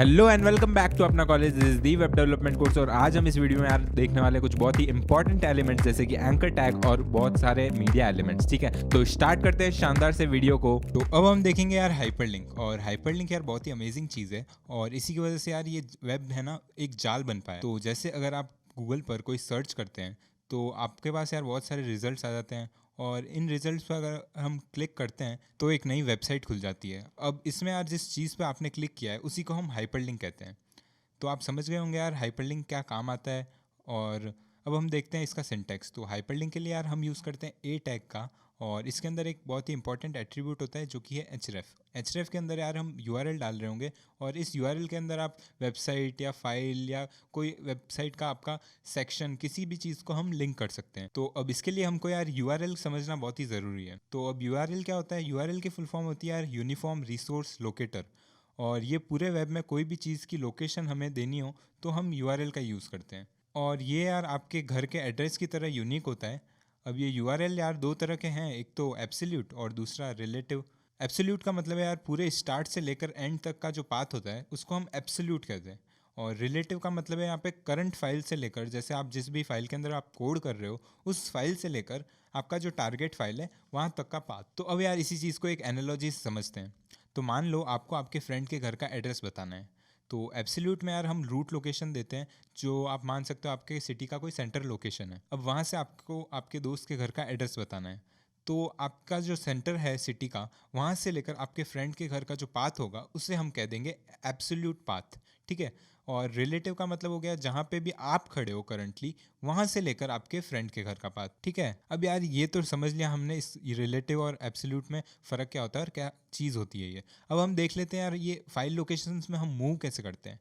Hello and welcome back to अपना college. This is the web development course और आज हम इस वीडियो में यार देखने वाले कुछ बहुत ही इंपॉर्टेंट एलिमेंट्स जैसे कि एंकर टैग और बहुत सारे मीडिया एलिमेंट्स। ठीक है, तो स्टार्ट करते हैं शानदार से वीडियो को। तो अब हम देखेंगे यार हाइपरलिंक। और हाइपरलिंक यार बहुत ही अमेजिंग चीज़ है और इसी की वजह से यार ये वेब है ना एक जाल बन पाया। तो जैसे अगर आप गूगल पर कोई सर्च करते हैं तो आपके पास यार बहुत सारे रिजल्ट्स आ जाते हैं और इन रिजल्ट्स पर अगर हम क्लिक करते हैं तो एक नई वेबसाइट खुल जाती है। अब इसमें यार जिस चीज़ पे आपने क्लिक किया है उसी को हम हाइपरलिंक कहते हैं। तो आप समझ गए होंगे यार हाइपरलिंक क्या काम आता है। और अब हम देखते हैं इसका सिंटैक्स। तो हाइपरलिंक के लिए यार हम यूज़ करते हैं ए टैग का और इसके अंदर एक बहुत ही इंपॉर्टेंट एट्रीब्यूट होता है जो कि है एचरेफ के अंदर यार हम यूआरएल डाल रहे होंगे और इस यूआरएल के अंदर आप वेबसाइट या फाइल या कोई वेबसाइट का आपका सेक्शन किसी भी चीज़ को हम लिंक कर सकते हैं। तो अब इसके लिए हमको यार यूआरएल समझना बहुत ही ज़रूरी है। तो अब यूआरएल क्या होता है? यूआरएल की फुल फॉर्म होती है यार यूनिफॉर्म रिसोर्स लोकेटर। और ये पूरे वेब में कोई भी चीज़ की लोकेशन हमें देनी हो तो हम यूआरएल का यूज़ करते हैं और ये यार आपके घर के एड्रेस की तरह यूनिक होता है। अब ये यूआरएल यार दो तरह के हैं, एक तो एब्सोल्यूट और दूसरा रिलेटिव। एब्सोल्यूट का मतलब है यार पूरे स्टार्ट से लेकर एंड तक का जो पाथ होता है उसको हम एब्सोल्यूट कहते हैं। और रिलेटिव का मतलब है यहाँ पे करंट फाइल से लेकर, जैसे आप जिस भी फाइल के अंदर आप कोड कर रहे हो उस फाइल से लेकर आपका जो टारगेट फाइल है वहाँ तक का पाथ। तो अब यार इसी चीज़ को एक एनालॉजी से समझते हैं। तो मान लो आपको आपके फ्रेंड के घर का एड्रेस बताना है। तो एब्सोल्यूट में यार हम रूट लोकेशन देते हैं जो आप मान सकते हो आपके सिटी का कोई सेंटर लोकेशन है। अब वहाँ से आपको आपके दोस्त के घर का एड्रेस बताना है। तो आपका जो सेंटर है सिटी का, वहाँ से लेकर आपके फ्रेंड के घर का जो पाथ होगा उसे हम कह देंगे एब्सोल्यूट पाथ। ठीक है। और रिलेटिव का मतलब हो गया जहाँ पे भी आप खड़े हो करंटली, वहाँ से लेकर आपके फ्रेंड के घर का पाथ। ठीक है। अब यार ये तो समझ लिया हमने इस रिलेटिव और एब्सोल्यूट में फ़र्क क्या होता है और क्या चीज़ होती है ये। अब हम देख लेते हैं यार ये फाइल लोकेशंस में हम मूव कैसे करते हैं।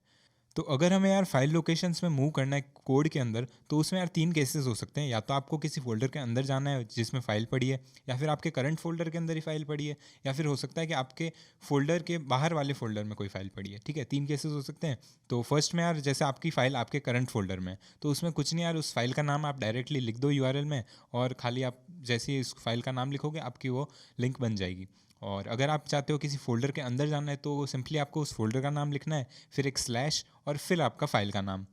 तो अगर हमें यार फाइल लोकेशंस में मूव करना है कोड के अंदर तो उसमें यार तीन केसेस हो सकते हैं। या तो आपको किसी फोल्डर के अंदर जाना है जिसमें फ़ाइल पड़ी है, या फिर आपके करंट फोल्डर के अंदर ही फाइल पड़ी है, या फिर हो सकता है कि आपके फोल्डर के बाहर वाले फोल्डर में कोई फाइल पड़ी है। ठीक है, तीन केसेस हो सकते हैं। तो फर्स्ट में यार जैसे आपकी फ़ाइल आपके करंट फोल्डर में, तो उसमें कुछ नहीं यार, उस फाइल का नाम आप डायरेक्टली लिख दो यूआरएल में और खाली आप जैसे ही उस फाइल का नाम लिखोगे आपकी वो लिंक बन जाएगी। और अगर आप चाहते हो किसी फोल्डर के अंदर जाना है तो सिंपली आपको उस फोल्डर का नाम लिखना है, फिर एक स्लैश और फिर आपका फाइल का नाम।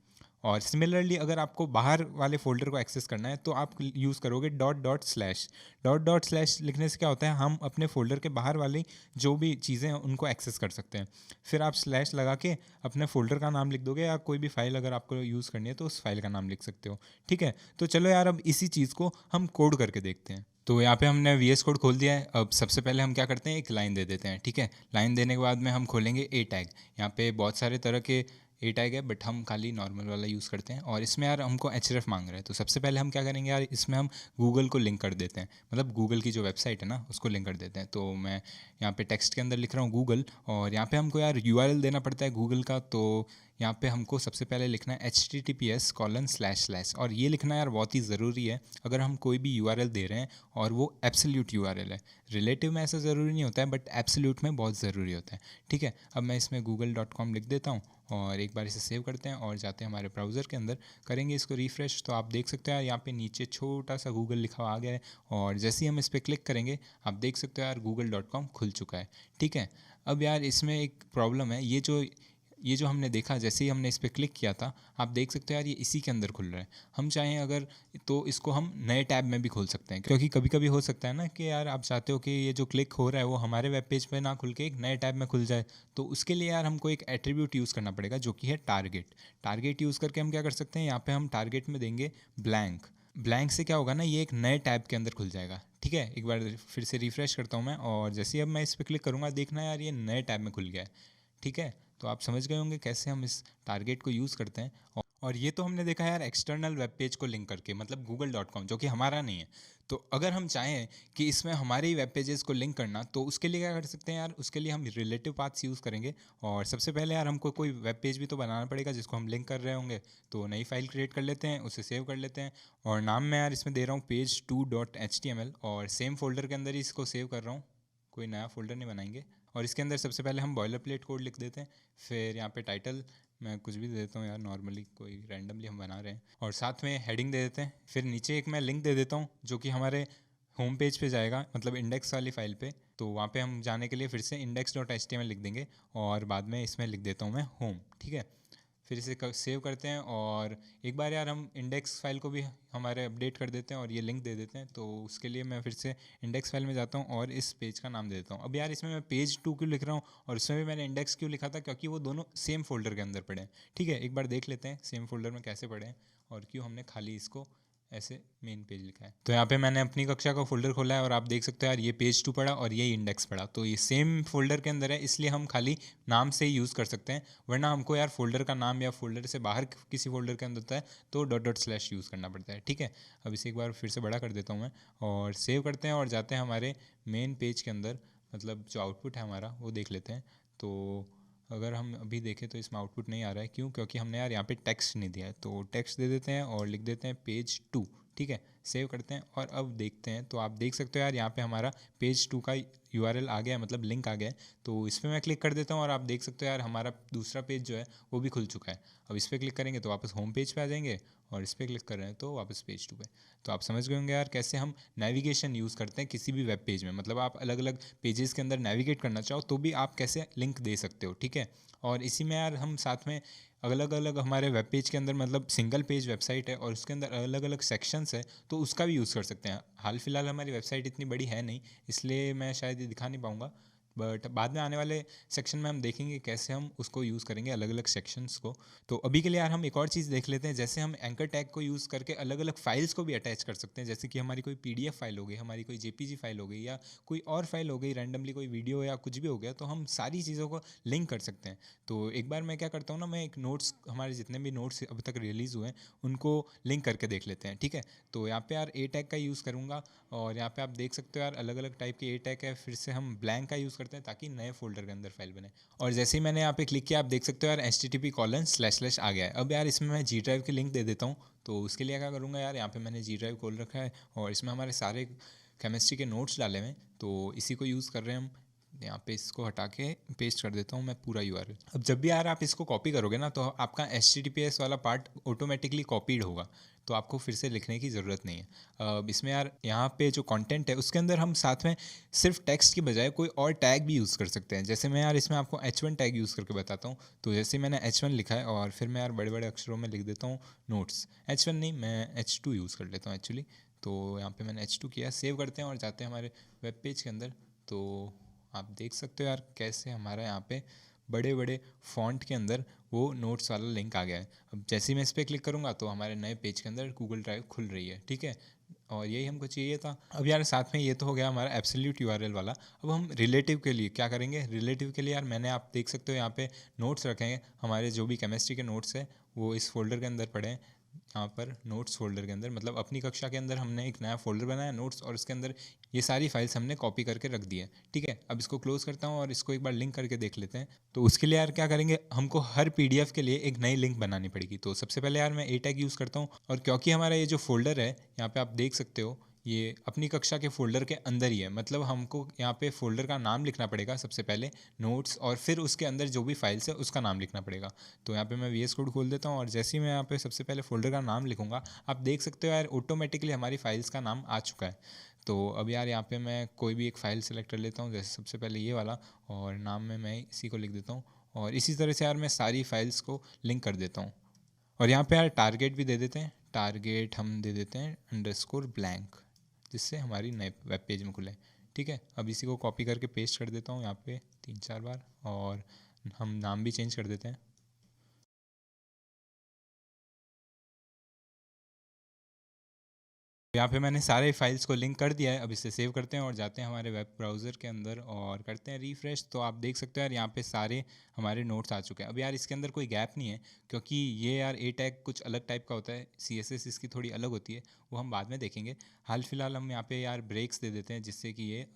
और सिमिलरली अगर आपको बाहर वाले फोल्डर को एक्सेस करना है तो आप यूज़ करोगे dot dot slash. Dot dot slash लिखने से क्या होता है, हम अपने फोल्डर के बाहर वाली जो भी चीज़ें हैं उनको एक्सेस कर सकते हैं। फिर आप स्लैश लगा के अपने फोल्डर का नाम लिख दोगे या कोई भी फाइल अगर आपको यूज़ करनी है तो उस फाइल का नाम लिख सकते हो। ठीक है, तो चलो यार अब इसी चीज़ को हम कोड करके देखते हैं। तो यहाँ पे हमने VS कोड खोल दिया है। अब सबसे पहले हम क्या करते हैं, एक लाइन दे देते हैं। ठीक है, लाइन देने के बाद में हम खोलेंगे ए टैग। यहाँ पे बहुत सारे तरह के ए टैग है बट हम खाली नॉर्मल वाला यूज़ करते हैं। और इसमें यार हमको href मांग रहा है तो सबसे पहले हम क्या करेंगे यार, इसमें हम गूगल को लिंक कर देते हैं, मतलब गूगल की जो वेबसाइट है ना उसको लिंक कर देते हैं। तो मैं यहाँ पे टेक्स्ट के अंदर लिख रहा हूँ गूगल और यहाँ पे हमको यार URL देना पड़ता है गूगल का। तो यहाँ पे हमको सबसे पहले लिखना है https:// और ये लिखना यार बहुत ही ज़रूरी है अगर हम कोई भी URL दे रहे हैं और वो एब्सोल्यूट URL है। रिलेटिव में ऐसा ज़रूरी नहीं होता है बट एब्सोल्यूट में बहुत ज़रूरी होता है। ठीक है, अब मैं इसमें google.com लिख देता हूँ और एक बार इसे सेव करते हैं और जाते हैं हमारे ब्राउज़र के अंदर, करेंगे इसको रिफ़्रेश। तो आप देख सकते हो यार यहाँ पे नीचे छोटा सा गूगल लिखा हुआ आ गया है और जैसे ही हम इस पर क्लिक करेंगे आप देख सकते हो यार google.com खुल चुका है। ठीक है, अब यार इसमें एक प्रॉब्लम है, ये जो हमने देखा जैसे ही हमने इस पर क्लिक किया था आप देख सकते हो यार ये इसी के अंदर खुल रहा है। हम चाहें अगर तो इसको हम नए टैब में भी खोल सकते हैं, क्योंकि कभी कभी हो सकता है ना कि यार आप चाहते हो कि ये जो क्लिक हो रहा है वो हमारे वेब पेज पे ना खुल के एक नए टैब में खुल जाए। तो उसके लिए यार हमको एक एट्रीब्यूट यूज़ करना पड़ेगा जो कि है टारगेट। टारगेट यूज़ करके हम क्या कर सकते हैं, यहाँ पे हम टारगेट में देंगे ब्लैंक। ब्लैंक से क्या होगा ना, ये एक नए टैब के अंदर खुल जाएगा। ठीक है, एक बार फिर से रिफ़्रेश करता हूँ मैं और जैसे ही अब मैं इस पर क्लिक करूँगा देखना यार ये नए टैब में खुल गया है। ठीक है, तो आप समझ गए होंगे कैसे हम इस टारगेट को यूज़ करते हैं। और ये तो हमने देखा यार एक्सटर्नल वेब पेज को लिंक करके, मतलब google.com जो कि हमारा नहीं है। तो अगर हम चाहें कि इसमें हमारे ही वेब पेजेस को लिंक करना तो उसके लिए क्या कर सकते हैं यार, उसके लिए हम रिलेटिव पाथ्स यूज़ करेंगे। और सबसे पहले यार हमको कोई वेब पेज भी तो बनाना पड़ेगा जिसको हम लिंक कर रहे होंगे। तो नई फाइल क्रिएट कर लेते हैं, उसे सेव कर लेते हैं और नाम मैं यार इसमें दे रहा हूँ page2.html और सेम फोल्डर के अंदर ही इसको सेव कर रहा हूँ, कोई नया फोल्डर नहीं बनाएंगे। और इसके अंदर सबसे पहले हम बॉयलर प्लेट कोड लिख देते हैं। फिर यहाँ पे टाइटल मैं कुछ भी दे देता हूँ यार, नॉर्मली कोई रैंडमली हम बना रहे हैं। और साथ में हेडिंग दे देते हैं। फिर नीचे एक मैं लिंक दे देता हूँ जो कि हमारे होम पेज पे जाएगा, मतलब इंडेक्स वाली फाइल पे। तो वहाँ पे हम जाने के लिए फिर से index.html लिख देंगे और बाद में इसमें लिख देता हूँ मैं होम, ठीक है। फिर इसे सेव करते हैं और एक बार यार हम इंडेक्स फाइल को भी हमारे अपडेट कर देते हैं और ये लिंक दे देते हैं। तो उसके लिए मैं फिर से इंडेक्स फाइल में जाता हूँ और इस पेज का नाम दे देता हूँ। अब यार इसमें मैं पेज 2 क्यों लिख रहा हूँ और उसमें भी मैंने इंडेक्स क्यों लिखा था, क्योंकि वो दोनों सेम फोल्डर के अंदर पड़े हैं, ठीक है। एक बार देख लेते हैं सेम फोल्डर में कैसे पड़े हैं और क्यों हमने खाली इसको ऐसे मेन पेज लिखा है। तो यहाँ पे मैंने अपनी कक्षा का फोल्डर खोला है और आप देख सकते हो यार ये पेज 2 पड़ा और ये इंडेक्स पड़ा, तो ये सेम फोल्डर के अंदर है, इसलिए हम खाली नाम से ही यूज़ कर सकते हैं। वरना हमको यार फोल्डर का नाम या फोल्डर से बाहर किसी फोल्डर के अंदर होता है तो डॉट यूज़ करना पड़ता है, ठीक है। अब इसे एक बार फिर से बड़ा कर देता हूँ मैं और सेव करते हैं और जाते हैं हमारे मेन पेज के अंदर, मतलब जो आउटपुट है हमारा वो देख लेते हैं। तो अगर हम अभी देखें तो इसमें आउटपुट नहीं आ रहा है, क्यों? क्योंकि हमने यार यहाँ पे टेक्स्ट नहीं दिया है। तो टेक्स्ट दे देते हैं और लिख देते हैं पेज 2, ठीक है। सेव करते हैं और अब देखते हैं तो आप देख सकते हो यार यहाँ पे हमारा पेज 2 का URL आ गया है, मतलब लिंक आ गया है। तो इस पर मैं क्लिक कर देता हूँ और आप देख सकते हो यार हमारा दूसरा पेज जो है वो भी खुल चुका है। अब इस पर क्लिक करेंगे तो वापस होम पेज पे आ जाएंगे और इस पर क्लिक कर रहे हैं तो वापस पेज 2 पे। तो आप समझ गए होंगे यार कैसे हम नेविगेशन यूज़ करते हैं किसी भी वेब पेज में, मतलब आप अलग अलग पेजेस के अंदर नेविगेट करना चाहो तो भी आप कैसे लिंक दे सकते हो, ठीक है। और इसी में यार हम साथ में अलग अलग हमारे वेब पेज के अंदर, मतलब सिंगल पेज वेबसाइट है और उसके अंदर अलग अलग सेक्शंस है तो उसका भी यूज़ कर सकते हैं। हाल फिलहाल हमारी वेबसाइट इतनी बड़ी है नहीं, इसलिए मैं शायद ये दिखा नहीं पाऊँगा, बट बाद में आने वाले सेक्शन में हम देखेंगे कैसे हम उसको यूज़ करेंगे अलग अलग सेक्शंस को। तो अभी के लिए यार हम एक और चीज़ देख लेते हैं, जैसे हम एंकर टैग को यूज़ करके अलग अलग फाइल्स को भी अटैच कर सकते हैं। जैसे कि हमारी कोई PDF फाइल हो गई, हमारी कोई JPG फाइल हो गई या कोई और फाइल हो गई, रैंडमली कोई वीडियो या कुछ भी हो गया, तो हम सारी चीज़ों को लिंक कर सकते हैं। तो एक बार मैं क्या करता हूँ ना, मैं एक नोट्स, हमारे जितने भी नोट्स अब तक रिलीज़ हुए हैं उनको लिंक करके देख लेते हैं, ठीक है। तो यहाँ पे यार A टैग का यूज़ करूँगा और यहाँ पे आप देख सकते हो यार अलग अलग टाइप के A टैग है। फिर से हम ब्लैंक का यूज़ करते हैं ताकि नए फोल्डर के अंदर फाइल बने। और जैसे ही मैंने यहाँ पे क्लिक किया आप देख सकते हो यार http:// आ गया है। अब यार इसमें मैं G ड्राइव की लिंक दे देता हूँ। तो उसके लिए क्या करूँगा यार, यहाँ पे मैंने G ड्राइव खोल रखा है और इसमें हमारे सारे केमिस्ट्री के नोट्स डाले हुए हैं, तो इसी को यूज़ कर रहे हैं हम। यहाँ पे इसको हटा के पेस्ट कर देता हूँ मैं पूरा URL। अब जब भी यार आप इसको कॉपी करोगे ना तो आपका HTTPS वाला पार्ट ऑटोमेटिकली कॉपीड होगा, तो आपको फिर से लिखने की ज़रूरत नहीं है। इसमें यार यहाँ पे जो कंटेंट है उसके अंदर हम साथ में सिर्फ टेक्स्ट की बजाय कोई और टैग भी यूज़ कर सकते हैं। जैसे मैं यार इसमें आपको H1 टैग यूज़ करके बताता हूँ। तो जैसे मैंने H1 लिखा है और फिर मैं यार बड़े बड़े अक्षरों में लिख देता हूँ नोट्स। H1 नहीं, मैं H2 यूज़ कर लेता हूँ एक्चुअली। तो यहाँ पे मैंने H2 किया, सेव करते हैं और जाते हैं हमारे वेब पेज के अंदर। तो आप देख सकते हो यार कैसे हमारा यहाँ पे बड़े बड़े फॉन्ट के अंदर वो नोट्स वाला लिंक आ गया है। अब जैसे ही मैं इस पर क्लिक करूँगा तो हमारे नए पेज के अंदर गूगल ड्राइव खुल रही है, ठीक है। और यही हमको चाहिए था। अब यार साथ में ये तो हो गया हमारा एब्सोल्यूट URL वाला। अब हम रिलेटिव के लिए क्या करेंगे? रिलेटिव के लिए यार मैंने, आप देख सकते हो यहाँ पे नोट्स रखे हैं, हमारे जो भी केमिस्ट्री के नोट्स हैं वो इस फोल्डर के अंदर पड़े हैं, यहाँ पर नोट्स फोल्डर के अंदर। मतलब अपनी कक्षा के अंदर हमने एक नया फोल्डर बनाया नोट्स, और उसके अंदर ये सारी फाइल्स हमने कॉपी करके रख दी है, ठीक है। अब इसको क्लोज करता हूँ और इसको एक बार लिंक करके देख लेते हैं। तो उसके लिए यार क्या करेंगे, हमको हर PDF के लिए एक नई लिंक बनानी पड़ेगी। तो सबसे पहले यार मैं A टैग यूज़ करता हूँ, और क्योंकि हमारा ये जो फोल्डर है यहाँ पे आप देख सकते हो ये अपनी कक्षा के फोल्डर के अंदर ही है, मतलब हमको यहाँ पे फोल्डर का नाम लिखना पड़ेगा सबसे पहले नोट्स, और फिर उसके अंदर जो भी फाइल्स है उसका नाम लिखना पड़ेगा। तो यहाँ पे मैं VS कोड खोल देता हूँ और जैसे ही मैं यहाँ पे सबसे पहले फोल्डर का नाम लिखूँगा आप देख सकते हो यार ऑटोमेटिकली हमारी फाइल्स का नाम आ चुका है। तो अब यार यहाँ पे मैं कोई भी एक फ़ाइल सेलेक्ट कर लेता हूँ, जैसे सबसे पहले ये वाला, और नाम में मैं इसी को लिख देता हूँ। और इसी तरह से यार मैं सारी फाइल्स को लिंक कर देता हूँ। और यहाँ पे यार टारगेट भी दे देते हैं, टारगेट हम दे देते हैं _blank, जिससे हमारी नए वेब पेज में खुले, ठीक है। अब इसी को कॉपी करके पेस्ट कर देता हूँ यहाँ पे 3-4 बार, और हम नाम भी चेंज कर देते हैं। यहाँ पे मैंने सारे फाइल्स को लिंक कर दिया है। अब इसे सेव करते हैं और जाते हैं हमारे वेब ब्राउज़र के अंदर और करते हैं रिफ़्रेश। तो आप देख सकते हो यार यहाँ पे सारे हमारे नोट्स आ चुके हैं। अब यार इसके अंदर कोई गैप नहीं है, क्योंकि ये यार A टैग कुछ अलग टाइप का होता है, CSS इसकी थोड़ी अलग होती है, वो हम बाद में देखेंगे। हाल फिलहाल हम यहाँ पे यार ब्रेक्स दे देते हैं जिससे कि ये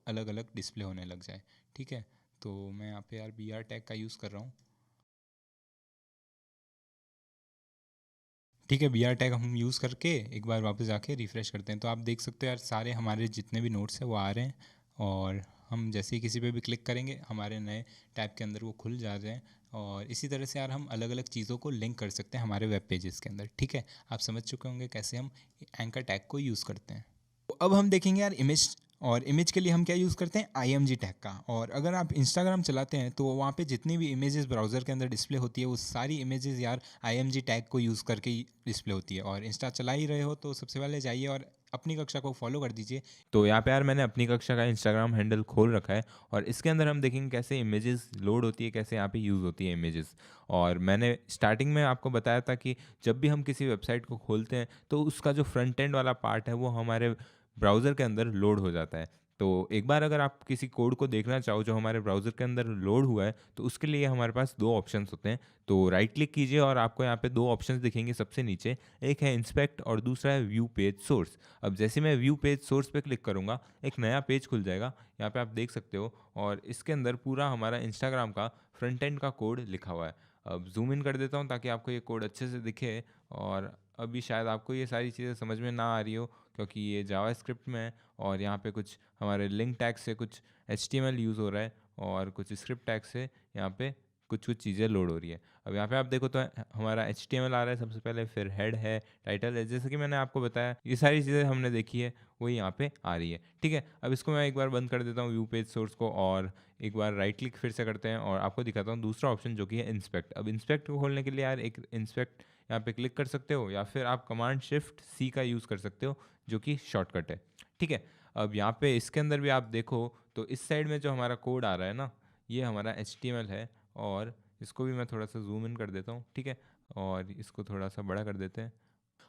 अलग अलग डिस्प्ले होने लग जाए, ठीक है। तो मैं यहाँ पे यार BR टैग का यूज़ कर रहा हूँ, ठीक है। BR टैग हम यूज़ करके एक बार वापस जाके रिफ़्रेश करते हैं। तो आप देख सकते हो यार सारे हमारे जितने भी नोट्स हैं वो आ रहे हैं, और हम जैसे ही किसी पे भी क्लिक करेंगे हमारे नए टैब के अंदर वो खुल जा रहे हैं। और इसी तरह से यार हम अलग अलग चीज़ों को लिंक कर सकते हैं हमारे वेब पेजेस के अंदर, ठीक है। आप समझ चुके होंगे कैसे हम एंकर टैग को यूज़ करते हैं। तो अब हम देखेंगे यार इमेज और इमेज के लिए हम क्या यूज़ करते हैं, IMG टैग का। और अगर आप इंस्टाग्राम चलाते हैं तो वहाँ पे जितनी भी इमेजेस ब्राउज़र के अंदर डिस्प्ले होती है वो सारी इमेजेस यार IMG टैग को यूज़ करके ही डिस्प्ले होती है। और इंस्टा चला ही रहे हो तो सबसे पहले जाइए और अपनी कक्षा को फॉलो कर दीजिए। तो यहाँ पे यार मैंने अपनी कक्षा का इंस्टाग्राम हैंडल खोल रखा है और इसके अंदर हम देखेंगे कैसे इमेजेस लोड होती है, कैसे यहाँ पे यूज़ होती है इमेजेस। और मैंने स्टार्टिंग में आपको बताया था कि जब भी हम किसी वेबसाइट को खोलते हैं तो उसका जो फ्रंट एंड वाला पार्ट है वो हमारे ब्राउज़र के अंदर लोड हो जाता है। तो एक बार अगर आप किसी कोड को देखना चाहो जो हमारे ब्राउज़र के अंदर लोड हुआ है तो उसके लिए हमारे पास दो ऑप्शंस होते हैं। तो राइट क्लिक कीजिए और आपको यहाँ पे दो ऑप्शंस दिखेंगे सबसे नीचे, एक है इंस्पेक्ट और दूसरा है व्यू पेज सोर्स। अब जैसे मैं व्यू पेज सोर्स पे क्लिक करूँगा एक नया पेज खुल जाएगा, यहाँ पे आप देख सकते हो, और इसके अंदर पूरा हमारा इंस्टाग्राम का फ्रंट एंड का कोड लिखा हुआ है। अब जूम इन कर देता हूँ ताकि आपको ये कोड अच्छे से दिखे। और अभी शायद आपको ये सारी चीज़ें समझ में ना आ रही हो क्योंकि ये जावास्क्रिप्ट में है और यहाँ पे कुछ हमारे लिंक टैग से कुछ HTML यूज़ हो रहा है और कुछ स्क्रिप्ट टैग से यहाँ पे कुछ कुछ चीज़ें लोड हो रही है। अब यहाँ पे आप देखो तो हमारा HTML आ रहा है सबसे पहले, फिर हेड है, टाइटल है, जैसे कि मैंने आपको बताया ये सारी चीज़ें हमने देखी है वही यहाँ पे आ रही है। ठीक है, अब इसको मैं एक बार बंद कर देता हूँ व्यू पेज सोर्स को और एक बार राइट क्लिक फिर से करते हैं और आपको दिखाता हूँ दूसरा ऑप्शन जो कि है इंस्पेक्ट। अब इंस्पेक्ट को खोलने के लिए यार एक इंस्पेक्ट यहाँ पे क्लिक कर सकते हो या फिर आप कमांड शिफ्ट C का यूज़ कर सकते हो जो कि शॉर्टकट है। ठीक है, अब यहाँ पे इसके अंदर भी आप देखो तो इस साइड में जो हमारा कोड आ रहा है ना ये हमारा HTML है और इसको भी मैं थोड़ा सा जूम इन कर देता हूँ। ठीक है, और इसको थोड़ा सा बड़ा कर देते हैं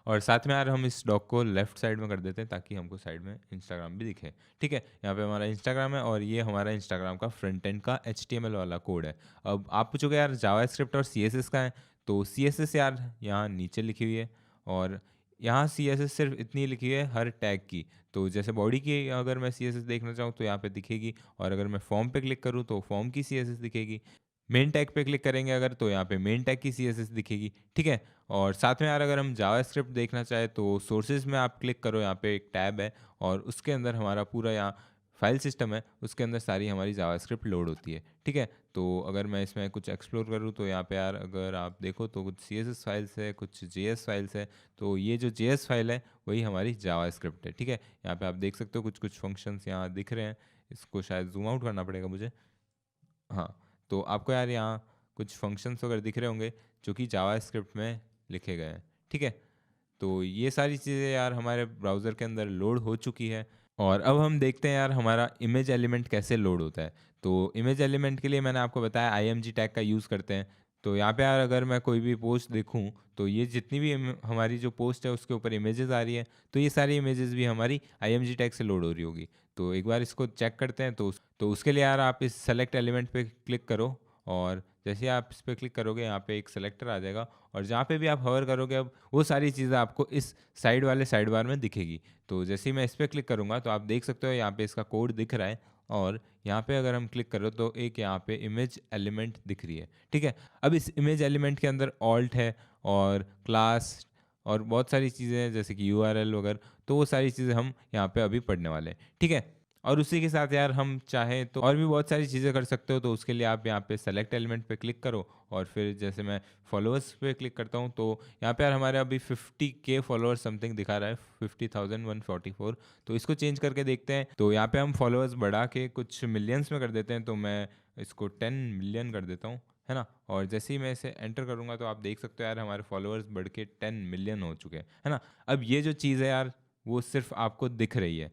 और साथ में यार हम इस डॉग को लेफ्ट साइड में कर देते हैं ताकि हमको साइड में इंस्टाग्राम भी दिखे। ठीक है, यहाँ पे हमारा इंस्टाग्राम है और ये हमारा इंस्टाग्राम का फ्रंट एंड का HTML वाला कोड है। अब आप पूछोगे यार जावास्क्रिप्ट और CSS का है, तो CSS यार यहाँ नीचे लिखी हुई है और यहाँ CSS सिर्फ इतनी लिखी हुई है हर टैग की। तो जैसे बॉडी की अगर मैं CSS देखना चाहूँ तो यहाँ पे दिखेगी और अगर मैं फॉर्म पे क्लिक करूँ तो फॉर्म की CSS दिखेगी। मेन टैग पे क्लिक करेंगे अगर तो यहाँ पे मेन टैग की CSS दिखेगी। ठीक है, और साथ में यार अगर हम जावास्क्रिप्ट देखना चाहे तो सोर्सेज में आप क्लिक करो, यहाँ पे एक टैब है और उसके अंदर हमारा पूरा यहाँ फाइल सिस्टम है, उसके अंदर सारी हमारी जावास्क्रिप्ट लोड होती है। ठीक है, तो अगर मैं इसमें कुछ एक्सप्लोर करूँ तो यहाँ पे यार अगर आप देखो तो कुछ CSS फाइल्स है, कुछ JS फाइल्स है। तो ये जो JS फाइल है वही हमारी जावास्क्रिप्ट है। ठीक है, यहाँ पे आप देख सकते हो कुछ कुछ फंक्शंस यहाँ दिख रहे हैं, इसको शायद जूम आउट करना पड़ेगा मुझे। हाँ, तो आपको यार यहाँ कुछ फंक्शंस वगैरह दिख रहे होंगे जो कि जावास्क्रिप्ट में लिखे गए हैं। ठीक है, तो ये सारी चीज़ें यार हमारे ब्राउज़र के अंदर लोड हो चुकी है और अब हम देखते हैं यार हमारा इमेज एलिमेंट कैसे लोड होता है। तो इमेज एलिमेंट के लिए मैंने आपको बताया IMG टैग का यूज़ करते हैं। तो यहाँ पे यार अगर मैं कोई भी पोस्ट देखूँ तो ये जितनी भी हमारी जो पोस्ट है उसके ऊपर इमेजेस आ रही है तो ये सारी इमेजेस भी हमारी IMG टैग से लोड हो रही होगी। तो एक बार इसको चेक करते हैं। तो उसके लिए यार आप इस सेलेक्ट एलिमेंट पे क्लिक करो और जैसे आप इस पर क्लिक करोगे यहाँ पे एक सेलेक्टर आ जाएगा और जहाँ पे भी आप हवर करोगे अब वो सारी चीज़ें आपको इस साइड वाले साइड बार में दिखेगी। तो जैसे ही मैं इस पर क्लिक करूँगा तो आप देख सकते हो यहाँ पे इसका कोड दिख रहा है और यहाँ पे अगर हम क्लिक करो तो एक यहाँ पे इमेज एलिमेंट दिख रही है। ठीक है, अब इस इमेज एलिमेंट के अंदर ऑल्ट है और क्लास और बहुत सारी चीज़ें हैं जैसे कि URL वगैरह, तो वो सारी चीज़ें हम यहाँ पे अभी पढ़ने वाले हैं। ठीक है, और उसी के साथ यार हम चाहें तो और भी बहुत सारी चीज़ें कर सकते हो। तो उसके लिए आप यहाँ पे सेलेक्ट एलिमेंट पे क्लिक करो और फिर जैसे मैं फॉलोअर्स पे क्लिक करता हूँ तो यहाँ पे यार हमारे अभी 50K फॉलोअर्स समथिंग दिखा रहा है, 50,144। तो इसको चेंज करके देखते हैं। तो यहाँ पे हम फॉलोअर्स बढ़ा के कुछ मिलियंस में कर देते हैं, तो मैं इसको 10 मिलियन कर देता हूँ, है ना। और जैसे ही मैं इसे एंटर करूँगा तो आप देख सकते हो यार हमारे फॉलोअर्स बढ़ के 10 मिलियन हो चुके हैं, है ना। अब ये जो चीज़ है यार वो सिर्फ आपको दिख रही है,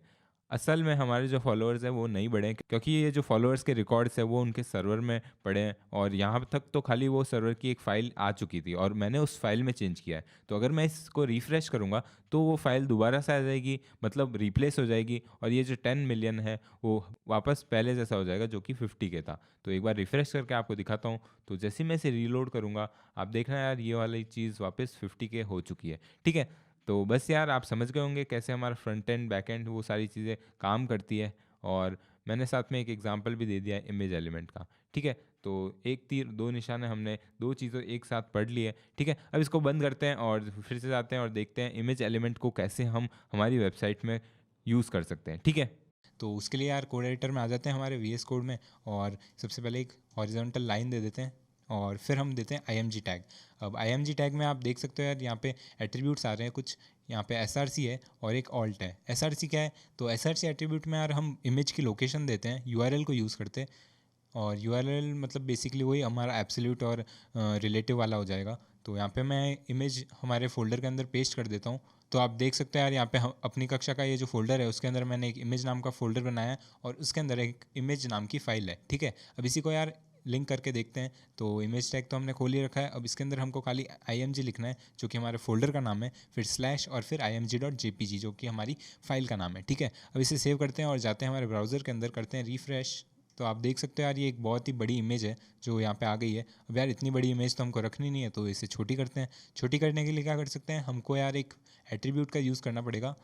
असल में हमारे जो फॉलोअर्स हैं वो नहीं बढ़े क्योंकि ये जो फॉलोअर्स के रिकॉर्ड्स है वो उनके सर्वर में पड़े हैं और यहाँ तक तो खाली वो सर्वर की एक फ़ाइल आ चुकी थी और मैंने उस फाइल में चेंज किया है। तो अगर मैं इसको रिफ़्रेश करूँगा तो वो फाइल दोबारा से आ जाएगी, मतलब रिप्लेस हो जाएगी और ये जो 10 मिलियन है वो वापस पहले जैसा हो जाएगा जो कि 50K था। तो एक बार रिफ़्रेश करके आपको दिखाता हूँ। तो जैसे ही मैं इसे रीलोड करूँगा आप देखना यार ये वाली चीज़ वापस 50K हो चुकी है। ठीक है, तो बस यार आप समझ गए होंगे कैसे हमारा फ्रंट एंड बैक एंड वो सारी चीज़ें काम करती है और मैंने साथ में एक एग्जांपल भी दे दिया है इमेज एलिमेंट का। ठीक है, तो एक तीर दो निशाने, हमने दो चीज़ों एक साथ पढ़ ली है। ठीक है, अब इसको बंद करते हैं और फिर से जाते हैं और देखते हैं इमेज एलिमेंट को कैसे हम हमारी वेबसाइट में यूज़ कर सकते हैं। ठीक है, तो उसके लिए यार कोड एडिटर में आ जाते हैं हमारे VS कोड में और सबसे पहले एक हॉरिजॉन्टल लाइन दे देते हैं और फिर हम देते हैं IMG टैग। अब IMG टैग में आप देख सकते हो यार यहाँ पे एट्रीब्यूट्स आ रहे हैं कुछ, यहाँ पे SRC है और एक ऑल्ट है। SRC क्या है, तो SRC एट्रीब्यूट में यार हम इमेज की लोकेशन देते हैं, URL को यूज़ करते हैं, और URL मतलब बेसिकली वही हमारा एब्सोल्यूट और रिलेटिव वाला हो जाएगा। तो यहाँ पे मैं इमेज हमारे फोल्डर के अंदर पेस्ट कर देता हूँ। तो आप देख सकते हैं यार यहाँ पे हम अपनी कक्षा का ये जो फोल्डर है उसके अंदर मैंने एक इमेज नाम का फोल्डर बनाया है और उसके अंदर एक इमेज नाम की फ़ाइल है, ठीक है। अब इसी को यार लिंक करके देखते हैं। तो इमेज टैग तो हमने खोल ही रखा है, अब इसके अंदर हमको खाली IMG लिखना है जो कि हमारे फोल्डर का नाम है, फिर स्लैश और फिर img.jpg जो कि हमारी फ़ाइल का नाम है, ठीक है। अब इसे सेव करते हैं और जाते हैं हमारे ब्राउज़र के अंदर, करते हैं रिफ़्रेश। तो आप देख सकते हो यार ये एक बहुत ही बड़ी इमेज है जो यहाँ पे आ गई है। अब यार इतनी बड़ी इमेज तो हमको रखनी नहीं है, तो इसे छोटी करते हैं। छोटी करने के लिए क्या कर सकते हैं, हमको यार एक एट्रीब्यूट का यूज़ करना पड़ेगा।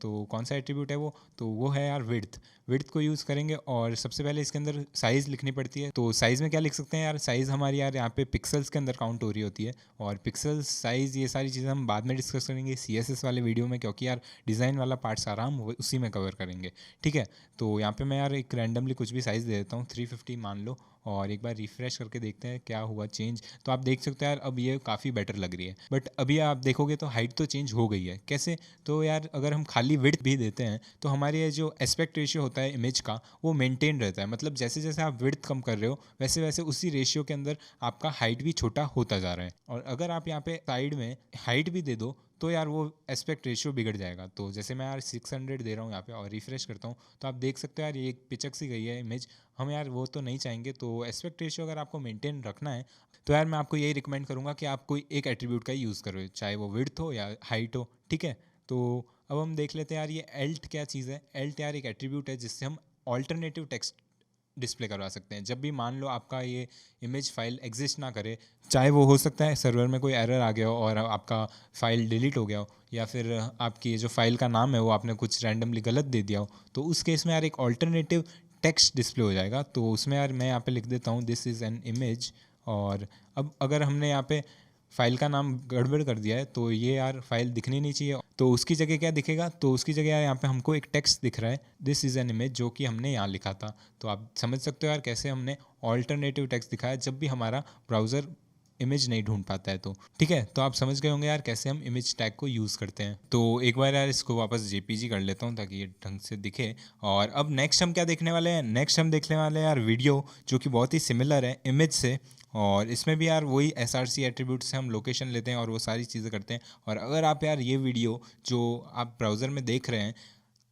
तो कौन सा एट्रीब्यूट है वो, तो वो है यार विड्थ। विड्थ को यूज़ करेंगे और सबसे पहले इसके अंदर साइज़ लिखनी पड़ती है। तो साइज़ में क्या लिख सकते हैं यार, साइज़ हमारी यार यहाँ पे पिक्सल्स के अंदर काउंट हो रही होती है, और पिक्सल्स साइज़ ये सारी चीज़ें हम बाद में डिस्कस करेंगे CSS वाले वीडियो में, क्योंकि यार डिज़ाइन वाला पार्ट सारा हम उसी में कवर करेंगे, ठीक है। तो यहाँ पे मैं यार एक रैंडमली कुछ भी साइज़ दे देता हूँ, 350 मान लो, और एक बार रिफ़्रेश करके देखते हैं क्या हुआ चेंज। तो आप देख सकते हो यार अब ये काफ़ी बेटर लग रही है। बट अभी आप देखोगे तो हाइट तो चेंज हो गई है, कैसे, तो यार अगर हम खाली विड्थ भी देते हैं तो हमारे ये जो एस्पेक्ट रेशियो होता है इमेज का वो मेंटेन रहता है। मतलब जैसे जैसे आप विड्थ कम कर रहे हो वैसे वैसे उसी रेशियो के अंदर आपका हाइट भी छोटा होता जा रहा है। और अगर आप यहाँ पे साइड में हाइट भी दे दो तो यार वो एस्पेक्ट रेशियो बिगड़ जाएगा। तो जैसे मैं यार 600 दे रहा हूँ यहाँ पे और रिफ्रेश करता हूँ, तो आप देख सकते हो यार ये एक पिचक सी गई है इमेज। हम यार वो तो नहीं चाहेंगे। तो एस्पेक्ट रेशियो अगर आपको मेंटेन रखना है तो यार मैं आपको यही रिकमेंड करूँगा कि आप कोई एक एट्रीब्यूट का यूज़ करो, चाहे वो विड्थ हो या हाइट हो, ठीक है। तो अब हम देख लेते हैं यार ये एल्ट क्या चीज़ है। एल्ट यार एक एट्रीब्यूट है जिससे हम ऑल्टरनेटिव टेक्स्ट डिस्प्ले करवा सकते हैं। जब भी मान लो आपका ये इमेज फाइल एग्जिस्ट ना करे, चाहे वो हो सकता है सर्वर में कोई एरर आ गया हो और आपका फ़ाइल डिलीट हो गया हो, या फिर आपकी जो फाइल का नाम है वो आपने कुछ रैंडमली गलत दे दिया हो, तो उस केस में यार एक ऑल्टरनेटिव टेक्स्ट डिस्प्ले हो जाएगा। तो उसमें यार मैं यहाँ पे लिख देता हूँ दिस इज़ एन इमेज। और अब अगर हमने यहाँ पे फाइल का नाम गड़बड़ कर दिया है तो ये यार फाइल दिखनी नहीं चाहिए। तो उसकी जगह क्या दिखेगा, तो उसकी जगह यार यहाँ पे हमको एक टेक्स्ट दिख रहा है, दिस इज़ एन इमेज, जो कि हमने यहाँ लिखा था। तो आप समझ सकते हो यार कैसे हमने ऑल्टरनेटिव टेक्स्ट दिखाया जब भी हमारा ब्राउज़र इमेज नहीं ढूंढ पाता है। तो ठीक है, तो आप समझ गए होंगे यार कैसे हम इमेज टैग को यूज़ करते हैं। तो एक बार यार इसको वापस JPG कर लेता हूँ ताकि ये ढंग से दिखे। और अब नेक्स्ट हम क्या देखने वाले हैं, नेक्स्ट हम देखने वाले हैं यार वीडियो, जो कि बहुत ही सिमिलर है इमेज से। और इसमें भी यार वही SRC एट्रीब्यूट से हम लोकेशन लेते हैं और वो सारी चीज़ें करते हैं। और अगर आप यार ये वीडियो जो आप ब्राउज़र में देख रहे हैं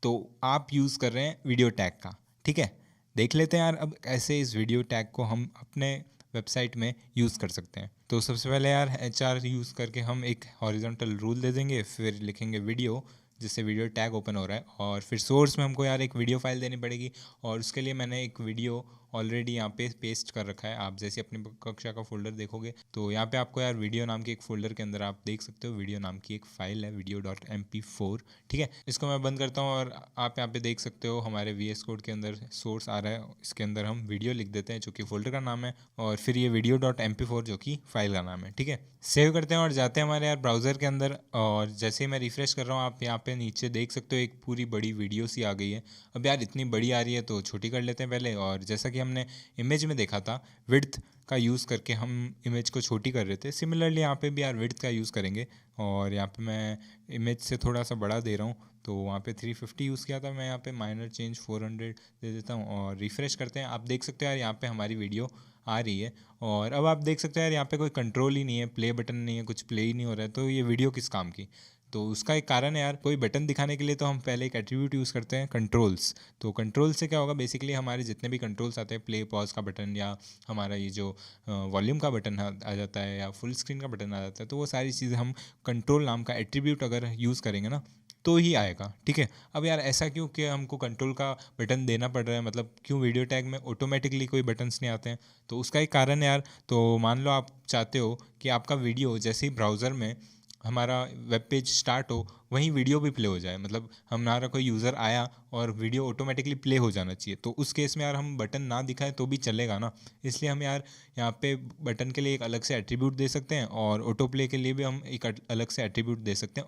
तो आप यूज़ कर रहे हैं वीडियो टैग का, ठीक है। देख लेते हैं यार अब कैसे इस वीडियो टैग को हम अपने वेबसाइट में यूज़ कर सकते हैं। तो सबसे पहले यार HR यूज़ करके हम एक हॉरिजॉन्टल रूल दे देंगे, फिर लिखेंगे वीडियो, जिससे वीडियो टैग ओपन हो रहा है। और फिर सोर्स में हमको यार एक वीडियो फाइल देनी पड़ेगी, और उसके लिए मैंने एक वीडियो ऑलरेडी यहाँ पे पेस्ट कर रखा है। आप जैसे अपनी कक्षा का फोल्डर देखोगे तो यहाँ पे आपको यार वीडियो नाम के एक फोल्डर के अंदर आप देख सकते हो वीडियो नाम की एक फ़ाइल है, video.mp4, ठीक है। इसको मैं बंद करता हूँ और आप यहाँ पे देख सकते हो हमारे VS कोड के अंदर सोर्स आ रहा है। इसके अंदर हम वीडियो लिख देते हैं जो कि फोल्डर का नाम है, और फिर ये video.mp4 जो कि फ़ाइल का नाम है, ठीक है। सेव करते हैं और जाते हैं हमारे यार ब्राउज़र के अंदर। और जैसे ही मैं रिफ़्रेश कर रहा हूँ आप यहाँ पे नीचे देख सकते हो एक पूरी बड़ी वीडियो सी आ गई है। अब यार इतनी बड़ी आ रही है तो छोटी कर लेते हैं पहले। और जैसा कि हमने इमेज में देखा था विड्थ का यूज़ करके हम इमेज को छोटी कर रहे थे, सिमिलरली यहाँ पे भी यार विड्थ का यूज़ करेंगे। और यहाँ पे मैं इमेज से थोड़ा सा बड़ा दे रहा हूँ, तो वहाँ पे 350 यूज़ किया था, मैं यहाँ पे माइनर चेंज 400 दे देता हूँ और रिफ़्रेश करते हैं। आप देख सकते हो यार यहाँ पे हमारी वीडियो आ रही है। और अब आप देख सकते हो यार यहाँ पे कोई कंट्रोल ही नहीं है, प्ले बटन नहीं है, कुछ प्ले ही नहीं हो रहा है। तो ये वीडियो किस काम की, तो उसका एक कारण है यार, कोई बटन दिखाने के लिए तो हम पहले एक एट्रीब्यूट यूज़ करते हैं कंट्रोल्स। तो कंट्रोल से क्या होगा, बेसिकली हमारे जितने भी कंट्रोल्स आते हैं, प्ले पॉज का बटन, या हमारा ये जो वॉल्यूम का बटन आ जाता है, या फुल स्क्रीन का बटन आ जाता है, तो वो सारी चीज़ें हम कंट्रोल नाम का एट्रीब्यूट अगर यूज़ करेंगे ना तो ही आएगा, ठीक है। अब यार ऐसा क्यों कि हमको कंट्रोल का बटन देना पड़ रहा है, मतलब क्यों वीडियो टैग में ऑटोमेटिकली कोई बटन्स नहीं आते हैं, तो उसका एक कारण है यार। तो मान लो आप चाहते हो कि आपका वीडियो जैसे ही ब्राउज़र में हमारा वेब पेज स्टार्ट हो वहीं वीडियो भी प्ले हो जाए, मतलब हमारा कोई यूज़र आया और वीडियो ऑटोमेटिकली प्ले हो जाना चाहिए। तो उस केस में यार हम बटन ना दिखाएं तो भी चलेगा ना, इसलिए हम यार यहाँ पे बटन के लिए एक अलग से एट्रीब्यूट दे सकते हैं और ऑटो प्ले के लिए भी हम एक अलग से एट्रीब्यूट दे सकते हैं,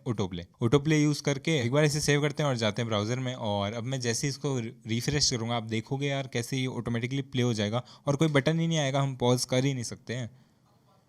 ऑटो प्ले यूज़ करके एक बार इसे सेव करते हैं और जाते हैं ब्राउज़र में। और अब मैं जैसे ही इसको रिफ्रेश करूँगा आप देखोगे यार कैसे ये ऑटोमेटिकली प्ले हो जाएगा और कोई बटन ही नहीं आएगा, हम पॉज कर ही नहीं सकते हैं।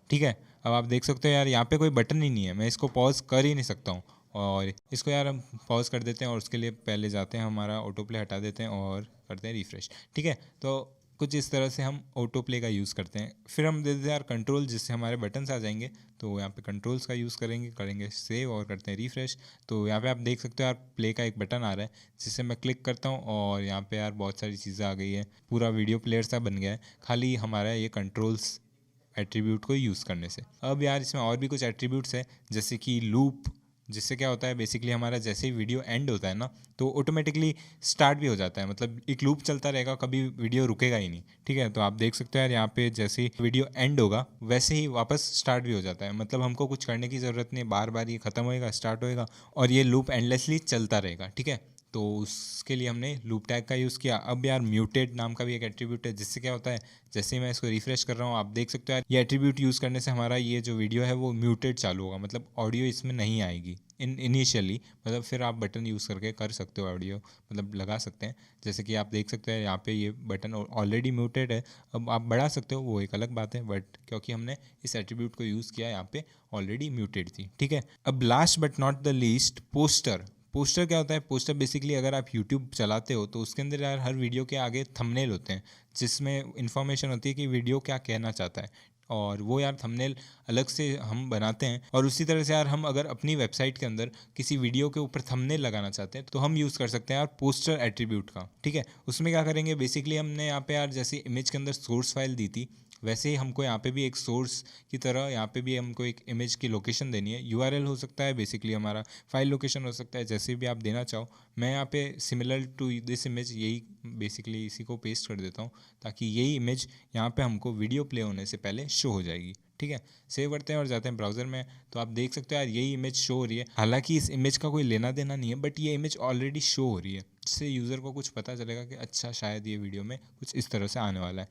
ठीक है, अब आप देख सकते हो यार यहाँ पे कोई बटन ही नहीं है, मैं इसको पॉज कर ही नहीं सकता हूँ। और इसको यार हम पॉज कर देते हैं और उसके लिए पहले जाते हैं हमारा ऑटो प्ले हटा देते हैं और करते हैं रिफ्रेश। ठीक है, तो कुछ इस तरह से हम ऑटो प्ले का यूज़ करते हैं। फिर हम दे देते हैं यार कंट्रोल, जिससे हमारे बटन्स आ जाएंगे। तो यहाँ पे कंट्रोल्स का यूज़ करेंगे सेव और करते हैं रिफ्रेश। तो यहाँ पे आप देख सकते हो यार प्ले का एक बटन आ रहा है जिससे मैं क्लिक करता हूँ और यहाँ पे यार बहुत सारी चीज़ें आ गई है, पूरा वीडियो प्लेयर सा बन गया है खाली हमारा ये कंट्रोल्स एट्रीब्यूट को यूज़ करने से। अब यार इसमें और भी कुछ एट्रीब्यूट्स है जैसे कि लूप, जिससे क्या होता है बेसिकली हमारा जैसे ही वीडियो एंड होता है ना तो ऑटोमेटिकली स्टार्ट भी हो जाता है, मतलब एक लूप चलता रहेगा, कभी वीडियो रुकेगा ही नहीं। ठीक है, तो आप देख सकते हो यार यहाँ पे जैसे ही वीडियो एंड होगा वैसे ही वापस स्टार्ट भी हो जाता है, मतलब हमको कुछ करने की ज़रूरत नहीं, बार बार ये ख़त्म होएगा स्टार्ट होएगा और ये लूप एंडलेसली चलता रहेगा। ठीक है, तो उसके लिए हमने लूप टैग का यूज़ किया। अब यार म्यूटेड नाम का भी एक एट्रीब्यूट है, जिससे क्या होता है जैसे ही मैं इसको रिफ्रेश कर रहा हूँ आप देख सकते हो यार ये एट्रीब्यूट यूज़ करने से हमारा ये जो वीडियो है वो म्यूटेड चालू होगा, मतलब ऑडियो इसमें नहीं आएगी इनिशियली, मतलब फिर आप बटन यूज़ करके कर सकते हो ऑडियो, मतलब लगा सकते हैं। जैसे कि आप देख सकते हैं यहाँ पे ये बटन ऑलरेडी म्यूटेड है, अब आप बढ़ा सकते हो वो एक अलग बात है, बट क्योंकि हमने इस एट्रीब्यूट को यूज़ किया यहाँ पे ऑलरेडी म्यूटेड थी। ठीक है, अब last but not the least poster. Poster क्या होता है? पोस्टर बेसिकली अगर आप यूट्यूब चलाते हो तो उसके अंदर यार हर वीडियो के आगे थंबनेल होते हैं जिसमें इन्फॉर्मेशन होती है कि वीडियो क्या कहना चाहता है, और वो यार थंबनेल अलग से हम बनाते हैं। और उसी तरह से यार हम अगर अपनी वेबसाइट के अंदर किसी वीडियो के ऊपर थंबनेल लगाना चाहते हैं तो हम यूज़ कर सकते हैं यार पोस्टर एट्रीब्यूट का। ठीक है, उसमें क्या करेंगे बेसिकली हमने यहाँ पे यार जैसे इमेज के अंदर सोर्स फाइल दी थी वैसे ही हमको यहाँ पे भी एक सोर्स की तरह यहाँ पे भी हमको एक इमेज की लोकेशन देनी है। यूआरएल हो सकता है बेसिकली हमारा, फाइल लोकेशन हो सकता है, जैसे भी आप देना चाहो। मैं यहाँ पे सिमिलर टू दिस इमेज यही बेसिकली इसी को पेस्ट कर देता हूँ ताकि यही इमेज यहाँ पे हमको वीडियो प्ले होने से पहले शो हो जाएगी। ठीक है, सेव करते हैं और जाते हैं ब्राउज़र में। तो आप देख सकते हो यार यही इमेज शो हो रही है, हालांकि इस इमेज का कोई लेना देना नहीं है बट ये इमेज ऑलरेडी शो हो रही है, जिससे यूज़र को कुछ पता चलेगा कि अच्छा शायद ये वीडियो में कुछ इस तरह से आने वाला है।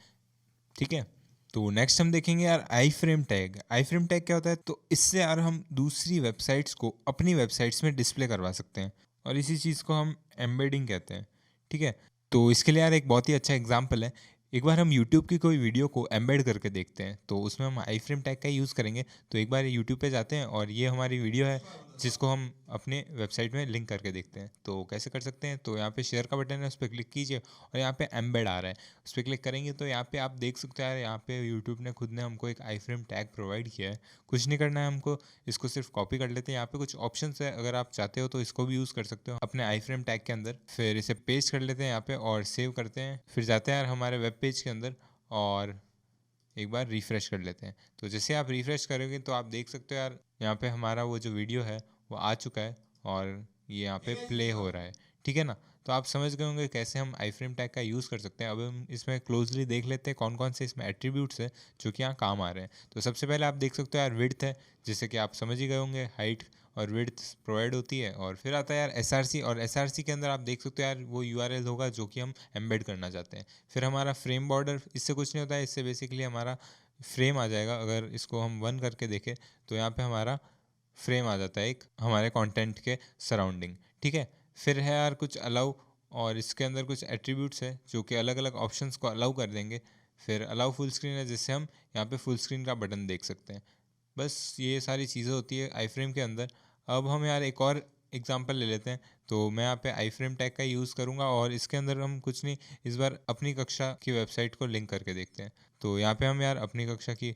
ठीक है, तो नेक्स्ट हम देखेंगे यार आई फ्रेम टैग। आई फ्रेम टैग क्या होता है? तो इससे यार हम दूसरी वेबसाइट्स को अपनी वेबसाइट्स में डिस्प्ले करवा सकते हैं और इसी चीज़ को हम एम्बेडिंग कहते हैं। ठीक है, तो इसके लिए यार एक बहुत ही अच्छा एग्जांपल है। एक बार हम यूट्यूब की कोई वीडियो को एम्बेड करके देखते हैं, तो उसमें हम आई फ्रेम टैग का यूज़ करेंगे। तो एक बार यूट्यूब पे जाते हैं और ये हमारी वीडियो है जिसको हम अपने वेबसाइट में लिंक करके देखते हैं। तो कैसे कर सकते हैं? तो यहाँ पे शेयर का बटन है, उस पर क्लिक कीजिए और यहाँ पे एम्बेड आ रहा है, उस पर क्लिक करेंगे तो यहाँ पे आप देख सकते हो यार यहाँ पे यूट्यूब ने खुद ने हमको एक आई फ्रेम टैग प्रोवाइड किया है। कुछ नहीं करना है हमको, इसको सिर्फ कॉपी कर लेते हैं। यहाँ पे कुछ ऑप्शंस है, अगर आप चाहते हो तो इसको भी यूज़ कर सकते हो अपने आई फ्रेम टैग के अंदर। फिर इसे पेस्ट कर लेते हैं यहाँ पे और सेव करते हैं। फिर जाते हैं यार हमारे वेब पेज के अंदर और एक बार रिफ़्रेश कर लेते हैं। तो जैसे आप रिफ़्रेश करोगे तो आप देख सकते हो यार यहाँ पे हमारा वो जो वीडियो है वो आ चुका है और ये यहाँ पे प्ले हो रहा है। ठीक है ना, तो आप समझ गए होंगे कैसे हम आई फ्रेम टैग का यूज़ कर सकते हैं। अब हम इसमें क्लोजली देख लेते हैं कौन कौन से इसमें एट्रीब्यूट्स हैं जो कि यहाँ काम आ रहे हैं। तो सबसे पहले आप देख सकते हो यार विड्थ है, जिससे कि आप समझ ही गए होंगे हाइट और विड्थ प्रोवाइड होती है। और फिर आता है यार एसआरसी, और एसआरसी के अंदर आप देख सकते हो यार वो यूआरएल होगा जो कि हम एम्बेड करना चाहते हैं। फिर हमारा फ्रेम बॉर्डर, इससे कुछ नहीं होता है, इससे बेसिकली हमारा फ्रेम आ जाएगा। अगर इसको हम 1 करके देखें तो यहाँ पे हमारा फ्रेम आ जाता है एक हमारे कंटेंट के सराउंडिंग। ठीक है, फिर है यार कुछ अलाउ, और इसके अंदर कुछ एट्रीब्यूट्स है जो कि अलग अलग ऑप्शंस को अलाउ कर देंगे। फिर अलाउ फुल स्क्रीन है जिससे हम यहाँ पे फुल स्क्रीन का बटन देख सकते हैं। बस ये सारी चीज़ें होती है आई फ्रेम के अंदर। अब हम यार एक और एग्जांपल ले लेते हैं। तो मैं यहाँ पे आई फ्रेम टैग का यूज़ करूँगा और इसके अंदर हम कुछ नहीं, इस बार अपनी कक्षा की वेबसाइट को लिंक करके देखते हैं। तो यहाँ पे हम यार अपनी कक्षा की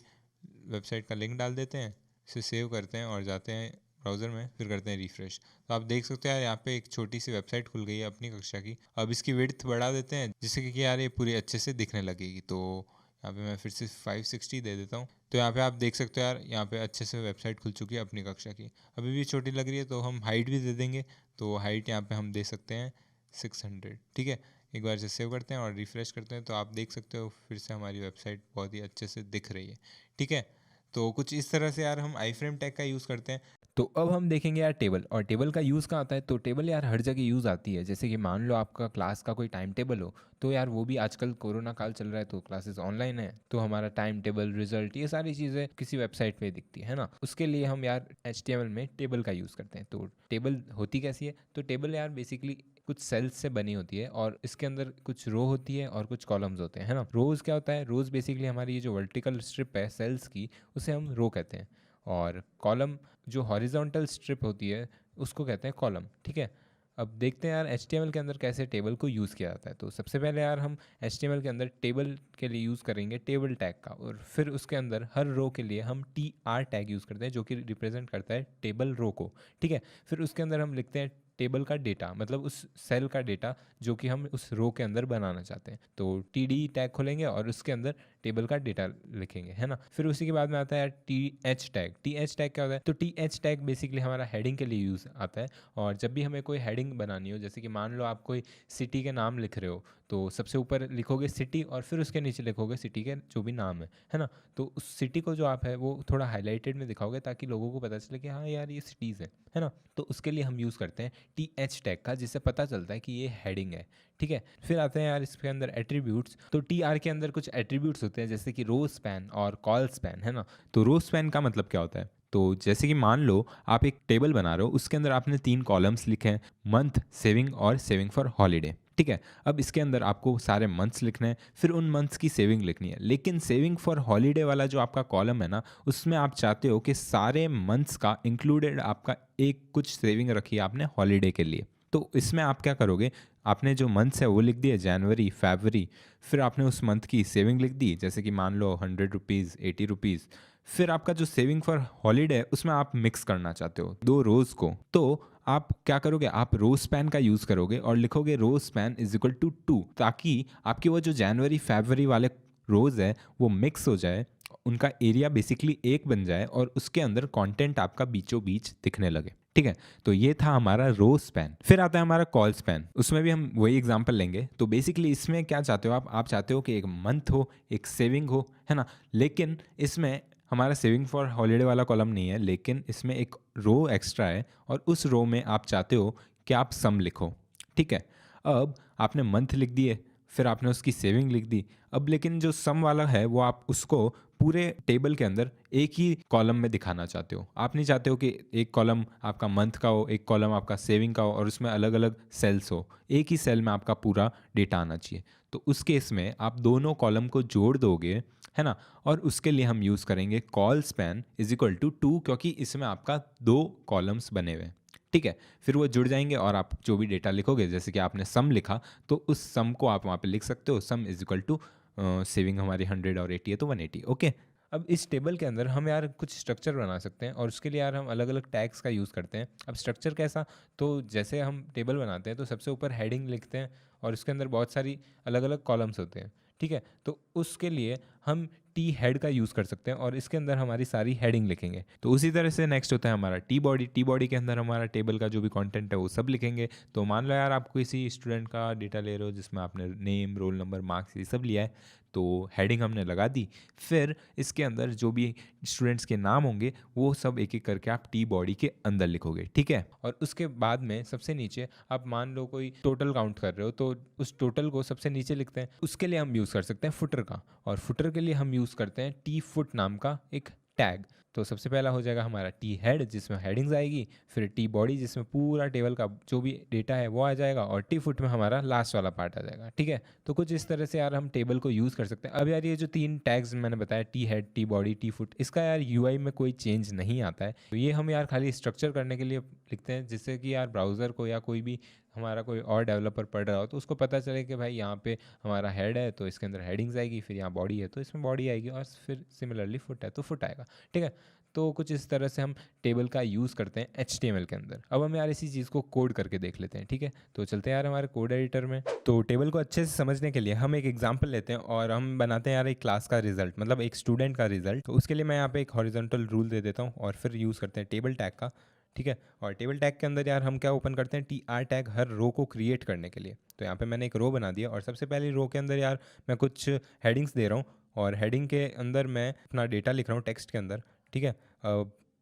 वेबसाइट का लिंक डाल देते हैं, इसे सेव करते हैं और जाते हैं ब्राउज़र में, फिर करते हैं रिफ़्रेश। तो आप देख सकते हैं यार यहाँ पे एक छोटी सी वेबसाइट खुल गई है अपनी कक्षा की। अब इसकी विड्थ बढ़ा देते हैं जिससे कि यार ये पूरी अच्छे से दिखने लगेगी। तो यहाँ पे मैं फिर से 560 दे देता हूँ। तो यहाँ पे आप देख सकते हो यार यहाँ पे अच्छे से वेबसाइट खुल चुकी है अपनी कक्षा की। अभी भी छोटी लग रही है तो हम हाइट भी दे देंगे। तो हाइट यहाँ पे हम दे सकते हैं 600। ठीक है, एक बार से सेव करते हैं और रिफ़्रेश करते हैं तो आप देख सकते हो फिर से हमारी वेबसाइट बहुत ही अच्छे से दिख रही है। ठीक है, तो कुछ इस तरह से यार हम आई फ्रेम टैग का यूज़ करते हैं। तो अब हम देखेंगे यार टेबल, और टेबल का यूज़ कहाँ आता है। तो टेबल यार हर जगह यूज़ आती है। जैसे कि मान लो आपका क्लास का कोई टाइम टेबल हो, तो यार वो भी आजकल कोरोना काल चल रहा है तो क्लासेस ऑनलाइन है, तो हमारा टाइम टेबल, रिजल्ट, ये सारी चीज़ें किसी वेबसाइट पे दिखती है ना। उसके लिए हम यार HTML में टेबल का यूज़ करते हैं। तो टेबल होती कैसी है, तो टेबल यार बेसिकली कुछ सेल्स से बनी होती है और इसके अंदर कुछ रो होती है और कुछ कॉलम्स होते हैं, है ना। रोज क्या होता है, रोज बेसिकली हमारी ये जो वर्टिकल स्ट्रिप है सेल्स की, उसे हम रो कहते हैं। और कॉलम जो हॉरिजॉन्टल स्ट्रिप होती है उसको कहते हैं कॉलम, ठीक है। अब देखते हैं यार HTML के अंदर कैसे टेबल को यूज़ किया जाता है। तो सबसे पहले यार हम HTML के अंदर टेबल के लिए यूज़ करेंगे टेबल टैग का, और फिर उसके अंदर हर रो के लिए हम TR टैग यूज़ करते हैं जो कि रिप्रेजेंट करता है टेबल रो को, ठीक है। फिर उसके अंदर हम लिखते हैं टेबल का डेटा, मतलब उस सेल का डेटा जो कि हम उस रो के अंदर बनाना चाहते हैं। तो TD टैग खोलेंगे और उसके अंदर टेबल का डेटा लिखेंगे, है ना। फिर उसी के बाद में आता है TH टैग। TH टैग क्या होता है, तो TH टैग बेसिकली हमारा हेडिंग के लिए यूज़ आता है। और जब भी हमें कोई हेडिंग बनानी हो, जैसे कि मान लो आप कोई सिटी के नाम लिख रहे हो, तो सबसे ऊपर लिखोगे सिटी और फिर उसके नीचे लिखोगे सिटी के जो भी नाम है ना। तो उस सिटी को जो आप है वो थोड़ा हाईलाइटेड में दिखाओगे ताकि लोगों को पता चले कि हाँ यार ये सिटीज़ है ना। तो उसके लिए हम यूज़ करते हैं TH टैग का, जिससे पता चलता है कि ये हेडिंग है, ठीक है। फिर आते हैं यार इसके अंदर एट्रीब्यूट्स। तो TR के अंदर कुछ एट्रीब्यूट्स होते हैं जैसे कि रो स्पैन और कॉल स्पैन, है ना। तो रो स्पैन का मतलब क्या होता है, तो जैसे कि मान लो आप एक टेबल बना रहे हो, उसके अंदर आपने 3 कॉलम्स लिखे हैं, मंथ, सेविंग और सेविंग फॉर हॉलीडे, ठीक है। अब इसके अंदर आपको सारे मंथ्स लिखने हैं, फिर उन मंथ्स की सेविंग लिखनी है। लेकिन सेविंग फॉर हॉलीडे वाला जो आपका कॉलम है ना, उसमें आप चाहते हो कि सारे मंथ्स का इंक्लूडेड आपका एक कुछ सेविंग रखी है आपने हॉलीडे के लिए। तो इसमें आप क्या करोगे, आपने जो मंथ्स है वो लिख दिए, जनवरी, फरवरी, फिर आपने उस मंथ की सेविंग लिख दी, जैसे कि मान लो 100 रुपीज़, 80 रुपीज़। फिर आपका जो सेविंग फॉर हॉलीडे है उसमें आप मिक्स करना चाहते हो दो रोज़ को, तो आप क्या करोगे, आप रो स्पैन का यूज़ करोगे और लिखोगे row span is equal to 2, ताकि आपकी वो जो जनवरी फरवरी वाले रोज़ है वो मिक्स हो जाए, उनका एरिया बेसिकली एक बन जाए और उसके अंदर कंटेंट आपका बीचों बीच दिखने लगे, ठीक है। तो ये था हमारा रो स्पैन। फिर आता है हमारा कॉल स्पैन, उसमें भी हम वही एग्जांपल लेंगे। तो बेसिकली इसमें क्या चाहते हो आप चाहते हो कि एक मंथ हो, एक सेविंग हो, है ना। लेकिन इसमें हमारा सेविंग फॉर हॉलीडे वाला कॉलम नहीं है, लेकिन इसमें एक रो एक्स्ट्रा है और उस रो में आप चाहते हो कि आप सम लिखो, ठीक है। अब आपने मंथ लिख दिए, फिर आपने उसकी सेविंग लिख दी। अब लेकिन जो सम वाला है वो आप उसको पूरे टेबल के अंदर एक ही कॉलम में दिखाना चाहते हो। आप नहीं चाहते हो कि एक कॉलम आपका मंथ का हो, एक कॉलम आपका सेविंग का हो और उसमें अलग अलग सेल्स हो। एक ही सेल में आपका पूरा डेटा आना चाहिए। तो उस केस में आप दोनों कॉलम को जोड़ दोगे, है ना। और उसके लिए हम यूज़ करेंगे col span is equal to 2, क्योंकि इसमें आपका 2 कॉलम्स बने हुए हैं, ठीक है। फिर वो जुड़ जाएंगे और आप जो भी डेटा लिखोगे, जैसे कि आपने सम लिखा, तो उस सम को आप वहाँ पे लिख सकते हो, sum is equal to saving हमारी 100 और 80 है तो 180, ओके। अब इस टेबल के अंदर हम यार कुछ स्ट्रक्चर बना सकते हैं और उसके लिए यार हम अलग अलग टैग्स का यूज़ करते हैं। अब स्ट्रक्चर कैसा, तो जैसे हम टेबल बनाते हैं तो सबसे ऊपर हेडिंग लिखते हैं और उसके अंदर बहुत सारी अलग अलग कॉलम्स होते हैं, ठीक है। तो उसके लिए हम टी हेड का यूज़ कर सकते हैं और इसके अंदर हमारी सारी हेडिंग लिखेंगे। तो उसी तरह से नेक्स्ट होता है हमारा टी बॉडी। टी बॉडी के अंदर हमारा टेबल का जो भी कंटेंट है वो सब लिखेंगे। तो मान लो यार आप किसी स्टूडेंट का डेटा ले रहे हो जिसमें आपने नेम, रोल नंबर, मार्क्स ये सब लिया है, तो हेडिंग हमने लगा दी। फिर इसके अंदर जो भी स्टूडेंट्स के नाम होंगे वो सब एक एक करके आप टी बॉडी के अंदर लिखोगे, ठीक है। और उसके बाद में सबसे नीचे आप मान लो कोई टोटल काउंट कर रहे हो, तो उस टोटल को सबसे नीचे लिखते हैं। उसके लिए हम यूज़ कर सकते हैं फुटर का, और फुटर के लिए हम यूज़ करते हैं टी फुट नाम का एक टैग। तो सबसे पहला हो जाएगा हमारा टी हेड जिसमें हेडिंग्स आएगी, फिर टी बॉडी जिसमें पूरा टेबल का जो भी डेटा है वो आ जाएगा, और टी फुट में हमारा लास्ट वाला पार्ट आ जाएगा, ठीक है। तो कुछ इस तरह से यार हम टेबल को यूज़ कर सकते हैं। अब यार ये जो 3 टैग्स मैंने बताया, T head, T body, T foot, इसका यार यूआई में कोई चेंज नहीं आता है। तो ये हम यार खाली स्ट्रक्चर करने के लिए लिखते हैं, जिससे कि यार ब्राउज़र को या कोई भी हमारा कोई और डेवलपर पढ़ रहा हो तो उसको पता चले कि भाई यहाँ पे हमारा हेड है तो इसके अंदर हेडिंग्स आएगी, फिर यहाँ बॉडी है तो इसमें बॉडी आएगी, और फिर सिमिलरली फुट है तो फुट आएगा, ठीक है। तो कुछ इस तरह से हम टेबल का यूज़ करते हैं HTML के अंदर। अब हम यार इसी चीज़ को कोड करके देख लेते हैं, ठीक है। तो चलते हैं यार हमारे कोड एडिटर में। तो टेबल को अच्छे से समझने के लिए हम एक एग्जांपल लेते हैं और हम बनाते हैं यार एक क्लास का रिजल्ट, मतलब एक स्टूडेंट का रिजल्ट। तो उसके लिए मैं यहाँ पे एक हॉरिजॉन्टल रूल दे देता हूँ और फिर यूज़ करते हैं टेबल टैग का, ठीक है। और टेबल टैग के अंदर यार हम क्या ओपन करते हैं, TR टैग हर रो को क्रिएट करने के लिए। तो यहाँ पे मैंने एक रो बना दिया और सबसे पहली रो के अंदर यार मैं कुछ हेडिंग्स दे रहा हूँ और हेडिंग के अंदर मैं अपना डेटा लिख रहा हूँ टेक्स्ट के अंदर, ठीक है।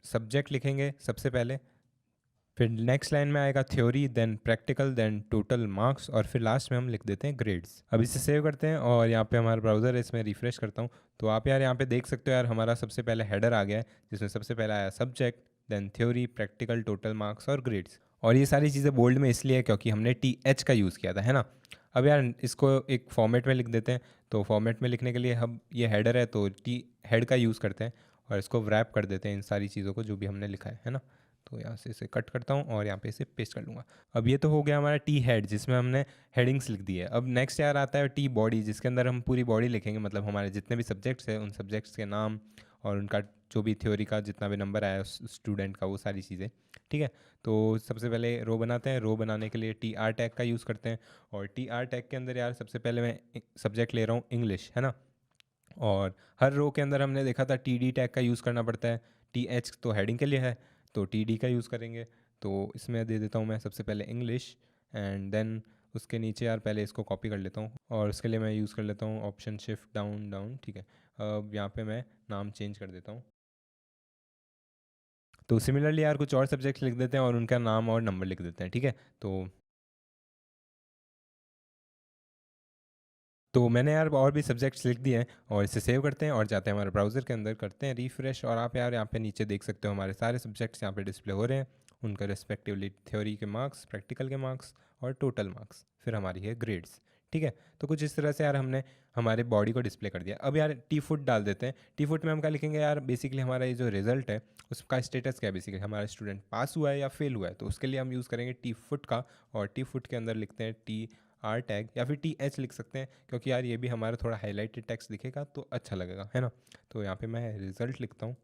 सब्जेक्ट लिखेंगे सबसे पहले, फिर नेक्स्ट लाइन में आएगा theory, then practical, then total marks, और फिर लास्ट में हम लिख देते हैं ग्रेड्स। अब इसे सेव करते हैं और यहाँ पे हमारा ब्राउज़र है, इसमें रिफ्रेश करता हूँ तो आप यार यहाँ पे देख सकते हो यार हमारा सबसे पहले हेडर आ गया है, जिसमें सबसे पहले आया subject, then theory, practical, total marks और ग्रेड्स। और ये सारी चीज़ें बोल्ड में इसलिए है क्योंकि हमने TH का यूज़ किया था, है ना। अब यार इसको एक फॉर्मेट में लिख देते हैं, तो फॉर्मेट में लिखने के लिए हम, ये हेडर है तो T हेड का यूज़ करते हैं और इसको व्रैप कर देते हैं इन सारी चीज़ों को जो भी हमने लिखा है ना। तो यहाँ से इसे कट करता हूँ और यहाँ पे इसे पेस्ट कर लूँगा। अब ये तो हो गया हमारा T हेड, जिसमें हमने हेडिंग्स लिख दी है। अब नेक्स्ट यार आता है T बॉडी, जिसके अंदर हम पूरी बॉडी लिखेंगे, मतलब हमारे जितने भी सब्जेक्ट्स हैं उन सब्जेक्ट्स के नाम और उनका जो भी थ्योरी का जितना भी नंबर आया उस स्टूडेंट का, वो सारी चीज़ें, ठीक है। तो सबसे पहले रो बनाते हैं। रो बनाने के लिए TR टैग का यूज़ करते हैं और TR टैग के अंदर यार सबसे पहले मैं सब्जेक्ट ले रहा हूँ इंग्लिश, है ना। और हर रो के अंदर हमने देखा था TD टैग का यूज़ करना पड़ता है। TH तो हेडिंग के लिए है तो TD का यूज़ करेंगे। तो इसमें दे देता हूँ मैं सबसे पहले इंग्लिश, एंड देन उसके नीचे यार पहले इसको कॉपी कर लेता हूँ और उसके लिए मैं यूज़ कर लेता हूँ ऑप्शन शिफ्ट डाउन डाउन, ठीक है। अब यहाँ पे मैं नाम चेंज कर देता हूँ। तो सिमिलरली यार कुछ और सब्जेक्ट्स लिख देते हैं और उनका नाम और नंबर लिख देते हैं, ठीक है। तो मैंने यार और भी सब्जेक्ट्स लिख दिए हैं और इसे सेव करते हैं और जाते हैं हमारे ब्राउज़र के अंदर, करते हैं रिफ़्रेश, और आप यार यहाँ पे नीचे देख सकते हो हमारे सारे सब्जेक्ट्स यहाँ पे डिस्प्ले हो रहे हैं, उनका रेस्पेक्टिवली थ्योरी के मार्क्स, प्रैक्टिकल के मार्क्स और टोटल मार्क्स, फिर हमारी है ग्रेड्स, ठीक है। तो कुछ इस तरह से यार हमने हमारे बॉडी को डिस्प्ले कर दिया। अब यार टी फुट डाल देते हैं। टी फुट में हम क्या लिखेंगे यार, बेसिकली हमारा ये जो रिजल्ट है उसका स्टेटस क्या है, बेसिकली हमारा स्टूडेंट पास हुआ है या फेल हुआ है, तो उसके लिए हम यूज़ करेंगे टी फुट का, और टी फुट के अंदर लिखते हैं TR टैग, या फिर TH लिख सकते हैं क्योंकि यार ये भी हमारा थोड़ा हाईलाइटेड टेक्स्ट दिखेगा तो अच्छा लगेगा, है ना। तो यहाँ पे मैं रिज़ल्ट लिखता हूँ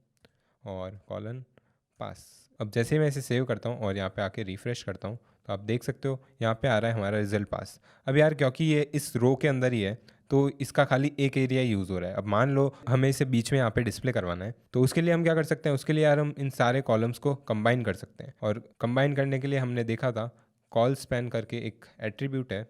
और कॉलन पास। अब जैसे ही मैं इसे सेव करता हूँ और यहाँ पे आके रिफ़्रेश करता हूँ तो आप देख सकते हो यहाँ पे आ रहा है हमारा रिजल्ट पास। अब यार क्योंकि ये इस रो के अंदर ही है तो इसका खाली एक एरिया यूज़ हो रहा है। अब मान लो हमें इसे बीच में यहाँ पे डिस्प्ले करवाना है, तो उसके लिए हम क्या कर सकते हैं, उसके लिए यार हम इन सारे कॉलम्स को कंबाइन कर सकते हैं। और कंबाइन करने के लिए हमने देखा था कॉल स्पैन करके एक एट्रीब्यूट है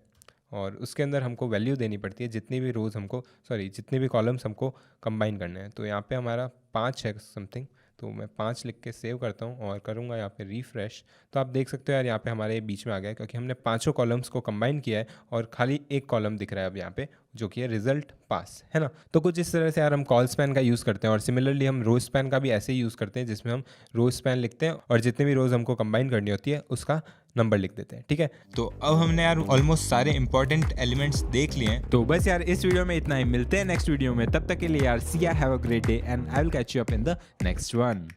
और उसके अंदर हमको वैल्यू देनी पड़ती है जितनी भी रोज़ हमको, सॉरी जितने भी कॉलम्स हमको कंबाइन करने हैं। तो यहाँ पे हमारा 5 है समथिंग, तो मैं 5 लिख के सेव करता हूँ और करूँगा यहाँ पे रिफ़्रेश। तो आप देख सकते हो यार यहाँ पे हमारे बीच में आ गया है क्योंकि हमने पांचों कॉलम्स को कंबाइन किया है और खाली एक कॉलम दिख रहा है अब यहाँ पे, जो कि है रिजल्ट पास, है ना। तो कुछ इस तरह से यार हम कॉल स्पैन का यूज़ करते हैं और सिमिलरली हम रो स्पैन का भी ऐसे ही यूज़ करते हैं, जिसमें हम रो स्पैन लिखते हैं और जितने भी रोज़ हमको कंबाइन करनी होती है उसका नंबर लिख देते हैं, ठीक है। तो अब हमने यार ऑलमोस्ट सारे इंपॉर्टेंट एलिमेंट्स देख लिए हैं। तो बस यार इस वीडियो में इतना ही, मिलते हैं नेक्स्ट वीडियो में, तब तक के लिए यार सी या have a great day and I will catch you up in the next one.